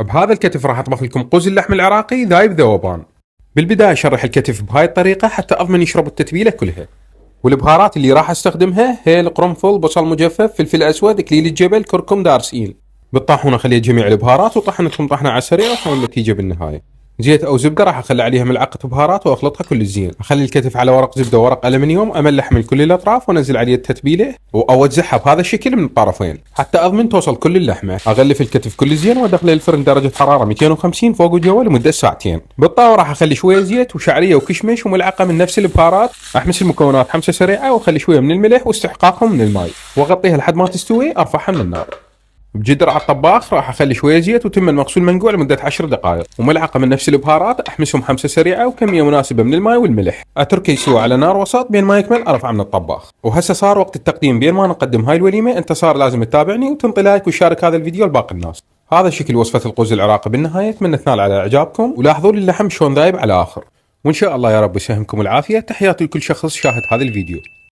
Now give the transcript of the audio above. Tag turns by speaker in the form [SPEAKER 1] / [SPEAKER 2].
[SPEAKER 1] بهذا الكتف راح اطبخ لكم قوز اللحم العراقي ذايب ذوبان. بالبدايه اشرح الكتف بهاي الطريقه حتى اضمن يشرب التتبيله كلها. والبهارات اللي راح استخدمها هيل، قرنفل، بصل مجفف، فلفل اسود، اكليل الجبل، كركم، دارسين. بالطاحونه اخلي جميع البهارات وطحنتهم طحنه على السريع وخلي النتيجه بالنهايه. زيت او زبده راح اخلي عليها ملعقه بهارات واخلطها كل زين. اخلي الكتف على ورق زبده وورق الومنيوم، املح من كل الاطراف وانزل عليه التتبيله واوزعها بهذا الشكل من الطرفين حتى اضمن توصل كل اللحمه. اغلف الكتف كل زين وادخله الفرن درجه حراره 250 فوق وجوا لمده ساعتين. بالطاوه راح اخلي شويه زيت وشعريه وكشمش وملعقه من نفس البهارات. احمس المكونات حمسه سريعه واخلي شويه من الملح واستحقاقهم من الماء واغطيها لحد ما تستوي. ارفعها من النار. بجدر على الطباخ راح اخلي شويه زيت وتم مغسول منقوع لمده 10 دقائق وملعقه من نفس البهارات. احمسهم حمسه سريعه وكميه مناسبه من الماء والملح. اتركه يسوى على نار وسط بين ما يكمل ارفع من الطباخ. وهسه صار وقت التقديم. بين ما نقدم هاي الوليمه انت صار لازم تتابعني وتنطي لايك وشارك هذا الفيديو لباقي الناس. هذا شكل وصفه القوز العراقي بالنهايه. اتمنى تنال على اعجابكم ولاحظوا لي اللحم شلون ذايب على اخر. وان شاء الله يا رب يسهمكم العافيه. تحياتي لكل شخص شاهد هذا الفيديو.